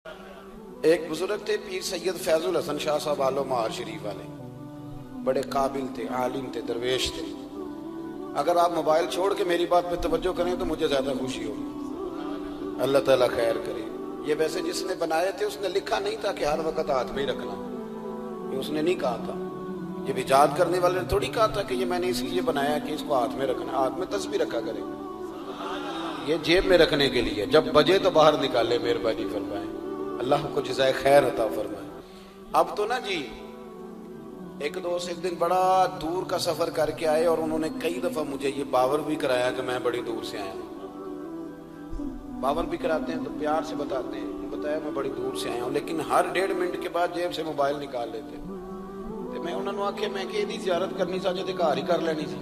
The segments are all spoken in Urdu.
ایک بزرگ تھے پیر سید فیض الحسن شاہ صاحب آلو مہار شریف والے، بڑے قابل تھے، عالم تھے، درویش تھے۔ اگر آپ موبائل چھوڑ کے میری بات پہ توجہ کریں تو مجھے زیادہ خوشی ہوگی، اللہ تعالیٰ خیر کرے۔ یہ ویسے جس نے بنائے تھے اس نے لکھا نہیں تھا کہ ہر وقت ہاتھ میں ہی رکھنا، یہ اس نے نہیں کہا تھا۔ یہ ایجاد کرنے والے نے تھوڑی کہا تھا کہ یہ میں نے اس لیے بنایا کہ اس کو ہاتھ میں رکھنا، ہاتھ میں تسبیح رکھا کرے، یہ جیب میں رکھنے کے لیے، جب بجے تو باہر نکالے، مہربانی فرمائیں، اللہ کو جزائے خیر عطا فرمائے۔ اب تو نا جی ایک دوست ایک دن بڑا دور کا سفر کر کے آئے اور انہوں نے کئی دفعہ مجھے یہ باور بھی کرایا کہ میں بڑی دور سے آیا ہوں۔ باور بھی کراتے ہیں تو پیار سے بتاتے ہیں، بتایا میں بڑی دور سے آیا ہوں، لیکن ہر 1.5 منٹ کے بعد جیب سے موبائل نکال لیتے تو میں انہوں نے آکھے میں کہ یہ زیارت کرنی چاہتے تھے گھر ہی کر لینی سی،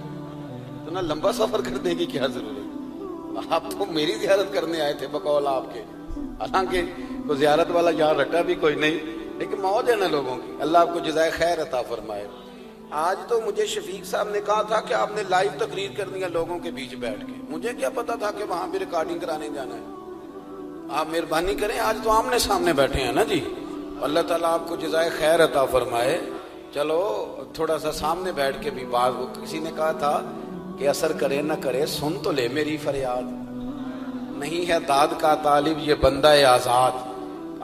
تو نہ لمبا سفر کرنے کی کیا ضرورت، آپ تو میری زیارت کرنے آئے تھے بقول آپ کے، حالانکہ وہ زیارت والا یہاں رٹا بھی کوئی نہیں، لیکن موج ہے نا لوگوں کی، اللہ آپ کو جزائے خیر عطا فرمائے۔ آج تو مجھے شفیق صاحب نے کہا تھا کہ آپ نے لائیو تقریر کرنی ہے لوگوں کے بیچ بیٹھ کے، مجھے کیا پتا تھا کہ وہاں بھی ریکارڈنگ کرانے جانا ہے۔ آپ مہربانی کریں، آج تو آمنے سامنے بیٹھے ہیں نا جی، اللہ تعالیٰ آپ کو جزائے خیر عطا فرمائے۔ چلو تھوڑا سا سامنے بیٹھ کے بھی بات، وہ کسی نے کہا تھا کہ اثر کرے نہ کرے سن تو لے میری فریاد، نہیں ہے داد کا طالب یہ بندہ آزاد۔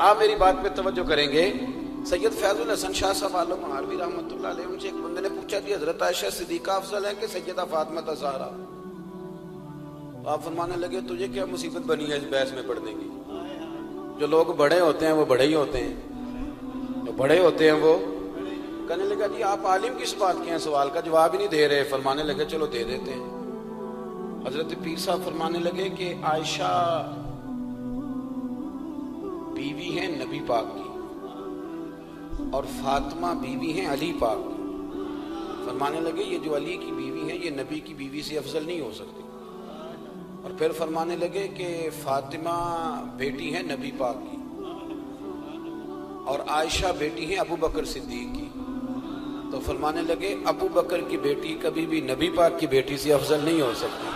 آپ میری بات پہ توجہ کریں گے، سید فیض الحسن شاہ صاحب عالم مہاروی رحمۃ اللہ علیہ، ان سے ایک بندے نے پوچھا کہ حضرت عائشہ صدیقہ افضل ہے کہ سیدہ فاطمہ زہرا؟ آپ فرمانے لگے تجھے کیا مصیبت بنی ہے اس بحث میں پڑھنے کی، جو لوگ بڑے ہوتے ہیں وہ بڑے ہی ہوتے ہیں، جو بڑے ہوتے ہیں وہ۔ کہنے لگا جی آپ عالم کس بات کے ہیں، سوال کا جواب ہی نہیں دے رہے۔ فرمانے لگے چلو دے دیتے ہیں۔ حضرت پیر صاحب فرمانے لگے کہ عائشہ بیوی ہیں نبی پاک کی اور فاطمہ بیوی ہیں علی پاک کی۔ فرمانے لگے یہ جو علی کی بیوی ہے یہ نبی کی بیوی سے افضل نہیں ہو سکتی۔ اور پھر فرمانے لگے کہ فاطمہ بیٹی ہے نبی پاک کی اور عائشہ بیٹی ہے ابو بکر صدیق کی۔ تو فرمانے لگے ابو بکر کی بیٹی کبھی بھی نبی پاک کی بیٹی سے افضل نہیں ہو سکتی۔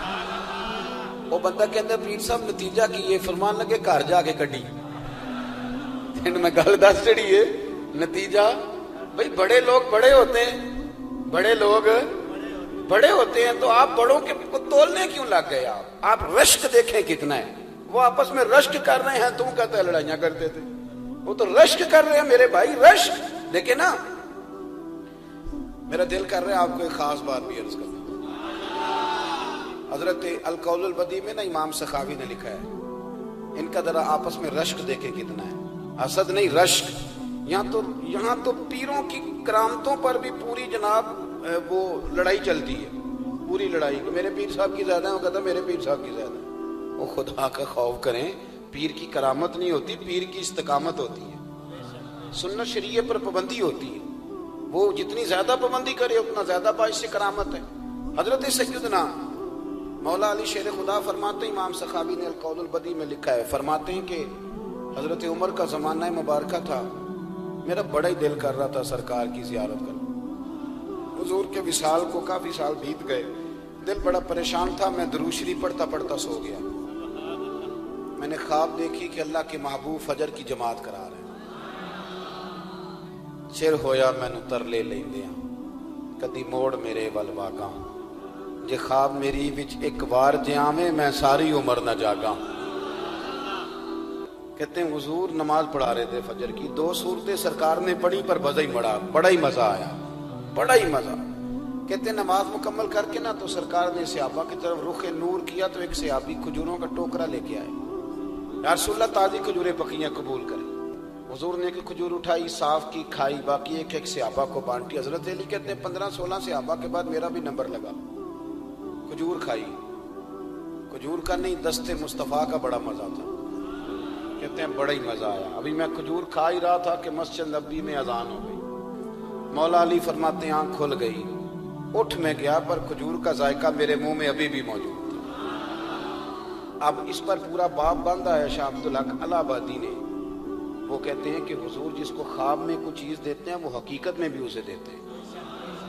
وہ بندہ کہتا ہے پیر صاحب نتیجہ کی یہ، فرمان لگے گھر جا کے کڈی میں گل دس چڑی ہے نتیجہ۔ بھئی بڑے لوگ بڑے ہوتے ہیں، بڑے لوگ بڑے ہوتے ہیں، تو آپ بڑوں کے کو تولنے کیوں لگ گئے؟ آپ رشک دیکھیں کتنا ہے، وہ آپس میں رشک کر رہے ہیں، تم کہتے ہیں لڑائیاں کرتے تھے، وہ تو رشک کر رہے ہیں میرے بھائی، رشک دیکھیں نا۔ میرا دل کر رہا ہے آپ کو ایک خاص بات بھی عرض کروں۔ حضرت القول البدیع میں نا امام سخاوی نے لکھا ہے، ان کا ذرا آپس میں رشک دیکھیں کتنا ہے، حسد نہیں رشک۔ یہاں تو پیروں کی کرامتوں پر بھی پوری جناب وہ لڑائی چلتی ہے، پوری لڑائی کہ میرے پیر صاحب کی زیادہ ہے، وہ کہتا ہے میرے پیر صاحب کی زیادہ ہے۔ وہ خدا کا خوف کریں، پیر کی کرامت نہیں ہوتی، پیر کی استقامت ہوتی ہے، سنت شریعہ پر پابندی ہوتی ہے، وہ جتنی زیادہ پابندی کرے اتنا زیادہ باعث سے کرامت ہے۔ حضرت سیدنا مولا علی شیر خدا فرماتے ہیں، امام سخاوی نے القول البدیع میں لکھا ہے، فرماتے ہیں کہ حضرت عمر کا زمانہ مبارکہ تھا، میرا بڑا ہی دل کر رہا تھا سرکار کی زیارت کرنا۔ حضور کے وصال کو کافی سال بیت گئے، دل بڑا پریشان تھا، میں درود شریف پڑھتا پڑھتا سو گیا۔ میں نے خواب دیکھی کہ اللہ کے محبوب فجر کی جماعت کرا رہے ہیں، چر ہویا مینوں ترلے لیندیاں کدی موڑ میرے ول واگاں، جے خواب میری وچ ایک وار جے آویں میں ساری عمر نہ جاگاں۔ کہتے ہیں حضور نماز پڑھا رہے تھے فجر کی، 2 سورتیں سرکار نے پڑھی پر مزہ ہی مڑا، بڑا ہی مزہ آیا، بڑا ہی مزہ۔ کہتے ہیں نماز مکمل کر کے نا تو سرکار نے صحابہ کی طرف رخ نور کیا تو ایک صحابی کھجوروں کا ٹوکرا لے کے آئے، یا رسول اللہ تازی کھجوریں پکیاں قبول کریں۔ حضور نے ایک کھجور اٹھائی، صاف کی، کھائی، باقی ایک ایک صحابہ کو بانٹی۔ حضرت علی کہتے ہیں 15-16 صحابہ کے بعد میرا بھی نمبر لگا، کھجور کھائی، کھجور کا نہیں دست مصطفیٰ کا بڑا مزہ تھا، کہتے ہیں بڑا ہی مزہ آیا۔ ابھی میں کھجور کھا ہی رہا تھا کہ مسجد نبوی میں اذان ہو گئی، مولا علی فرماتے ہیں آنکھ کھل گئی، اٹھ میں گیا پر کھجور کا ذائقہ میرے منہ میں ابھی بھی موجود تھا۔ اب اس پر پورا باب باندھا ہے شاہ عبدالحق الہ آبادی نے، وہ کہتے ہیں کہ حضور جس کو خواب میں کوئی چیز دیتے ہیں وہ حقیقت میں بھی اسے دیتے ہیں،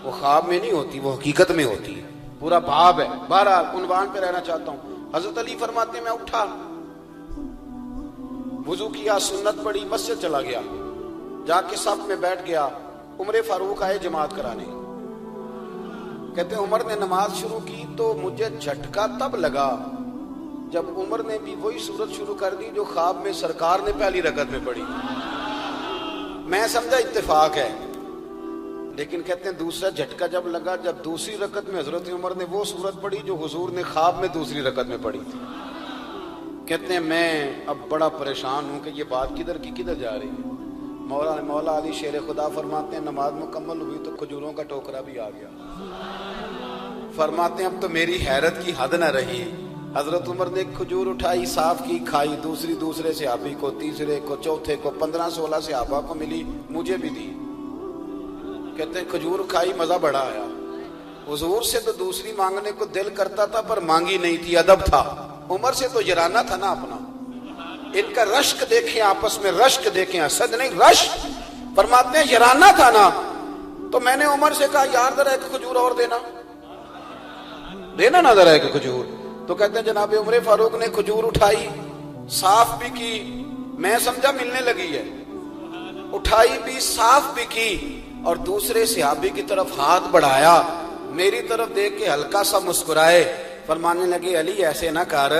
وہ خواب میں نہیں ہوتی، وہ حقیقت میں ہوتی ہے، پورا باب ہے۔ بہرحال عنوان پہ رہنا چاہتا ہوں، حضرت علی فرماتے ہیں میں اٹھا وضو کیا، سنت پڑھی، مسجد چلا گیا، جا کے صف میں بیٹھ گیا، عمر فاروق آئے جماعت کرانے، کہتے ہیں عمر نے نماز شروع کی تو مجھے جھٹکا تب لگا جب عمر نے بھی وہی سورت شروع کر دی جو خواب میں سرکار نے پہلی رکعت میں پڑھی۔ میں سمجھا اتفاق ہے، لیکن کہتے ہیں دوسرا جھٹکا جب لگا جب دوسری رکعت میں حضرت عمر نے وہ سورت پڑھی جو حضور نے خواب میں دوسری رکعت میں پڑھی تھی۔ کہتے ہیں میں اب بڑا پریشان ہوں کہ یہ بات کدھر کی کدھر جا رہی ہے۔ مولا علی شیر خدا فرماتے ہیں نماز مکمل ہوئی تو کھجوروں کا ٹوکرا بھی آ گیا۔ فرماتے ہیں اب تو میری حیرت کی حد نہ رہی، حضرت عمر نے ایک کھجور اٹھائی، صاف کی، کھائی، دوسرے صحابی کو، تیسرے کو، چوتھے کو، 15-16 صحابہ کو ملی، مجھے بھی دی۔ کہتے ہیں کھجور کھائی، مزہ بڑا آیا۔ حضور سے تو دوسری مانگنے کو دل کرتا تھا پر مانگی نہیں تھی، ادب تھا۔ عمر سے تو یرانہ تھا نا اپنا۔ ان کا رشک دیکھیں، آپس میں رشک دیکھیں، حسد نہیں رشک۔ فرماتے ہیں یرانہ تھا نا، تو میں نے عمر سے کہا یار ذرا ایک کھجور اور دینا نا ذرا ایک کھجور۔ تو کہتے ہیں جناب عمر فاروق نے کھجور اٹھائی، صاف بھی کی، میں سمجھا ملنے لگی ہے، اٹھائی بھی، صاف بھی کی، اور دوسرے صحابی کی طرف ہاتھ بڑھایا، میری طرف دیکھ کے ہلکا سا مسکرائے، فرمانے لگے علی ایسے نہ کر،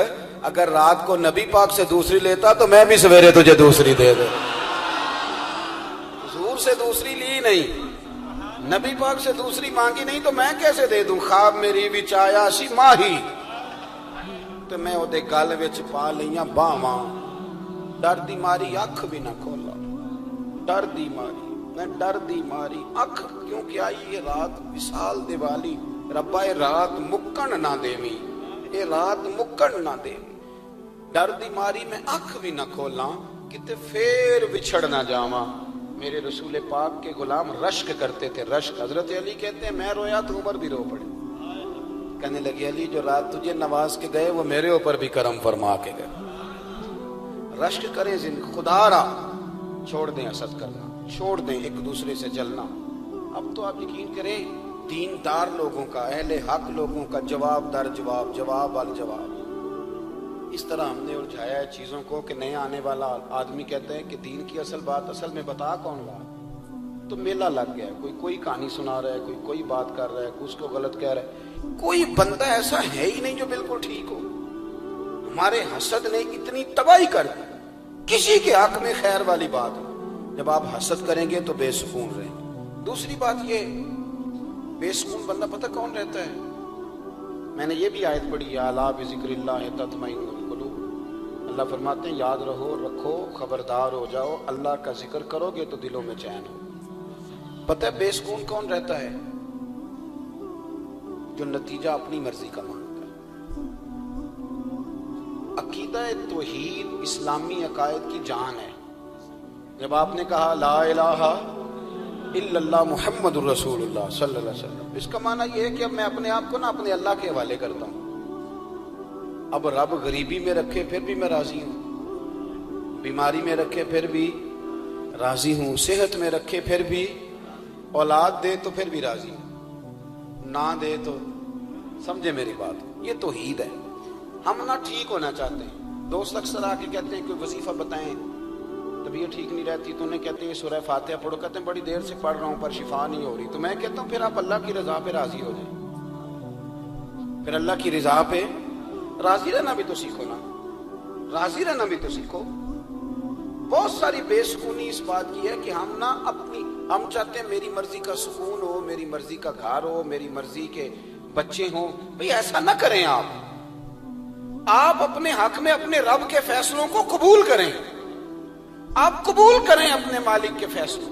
اگر رات کو نبی پاک سے دوسری لیتا تو میں بھی سویرے تجھے دوسری دے دے۔ حضور سے دوسری لی نہیں، نبی پاک سے دوسری مانگی نہیں تو میں کیسے دے دوں؟ خواب میری وچ آیا سی ماہی تو میں وہ دے گل وچ پا لیاں باواں، ڈر دی ماری اکھ بھی نہ کھولا، ڈر دی ماری، میں ڈر دی ماری اکھ، کیونکہ آئی یہ رات وصال دیوالی، ربا اے رات مکن نہ دیویں، اے رات مکن نہ دیویں، ڈر دی ماری میں اکھ بھی نہ کھولاں، کتے پھر بچھڑ نہ جاواں۔ میرے رسول پاک کے غلام رشک کرتے تھے، رشک۔ حضرت علی کہتے ہیں میں رویا تو عمر بھی رو پڑے، کہنے لگے علی جو رات تجھے نواز کے گئے وہ میرے اوپر بھی کرم فرما کے گئے۔ رشک کریں، خدا را چھوڑ دیں حسد کرنا، چھوڑ دیں ایک دوسرے سے جلنا۔ اب تو آپ یقین کریں دیندار لوگوں کا، اہل حق لوگوں کا جواب در جواب، جواب وال جواب، اس طرح ہم نے الجھایا ہے چیزوں کو کہ نئے آنے والا آدمی کہتا ہے کہ دین کی اصل بات اصل میں بتا کون رہا، تو میلہ لگ گیا ہے، کوئی کہانی سنا رہا ہے، کوئی بات کر رہا ہے، کوئی اس کو غلط کہہ رہا ہے، کوئی بندہ ایسا ہے ہی نہیں جو بالکل ٹھیک ہو۔ ہمارے حسد نے اتنی تباہی کر دی، کسی کے حق میں خیر والی بات ہے، جب آپ حسد کریں گے تو بے سکون رہیں۔ دوسری بات یہ، بے سکون بندہ پتہ کون رہتا ہے؟ میں نے یہ بھی آیت پڑھی، الا بذکر اللہ تطمئن القلوب، اللہ فرماتے ہیں یاد رکھو، خبردار ہو جاؤ، اللہ کا ذکر کرو گے تو دلوں میں چین ہو۔ پتہ ہے بے سکون کون رہتا ہے؟ جو نتیجہ اپنی مرضی کا مانگتا ہے۔ عقیدہ توحید اسلامی عقائد کی جان ہے۔ جب آپ نے کہا لا الہ الا اللہ محمد الرسول اللہ صلی اللہ علیہ وسلم، اس کا معنی یہ ہے کہ اب میں اپنے آپ کو اپنے اللہ کے حوالے کرتا ہوں۔ اب رب غریبی میں رکھے پھر بھی میں راضی ہوں، بیماری میں رکھے پھر بھی راضی ہوں، صحت میں رکھے پھر بھی، اولاد دے تو پھر بھی راضی ہوں، نہ دے تو، سمجھے میری بات، یہ توحید ہے۔ ہم نہ ٹھیک ہونا چاہتے ہیں، دوست اکثر آ کے کہتے ہیں کوئی وظیفہ بتائیں، طبیعت ٹھیک نہیں رہتی تو انہیں کہتے ہیں سورہ فاتحہ پڑھو، کہتے ہیں بڑی دیر سے پڑھ رہا ہوں پر شفا نہیں ہو رہی، تو میں کہتا ہوں پھر آپ اللہ کی رضا پہ راضی ہو جائیں، پھر اللہ کی رضا پہ راضی رہنا بھی تو سیکھو نا، راضی رہنا بھی تو سیکھو۔ بہت ساری بے سکونی اس بات کی ہے کہ ہم چاہتے ہیں میری مرضی کا سکون ہو، میری مرضی کا گھر ہو، میری مرضی کے بچے ہوں۔ بھئی ایسا نہ کریں، آپ اپنے حق میں اپنے رب کے فیصلوں کو قبول کریں، آپ قبول کریں اپنے مالک کے فیصلوں۔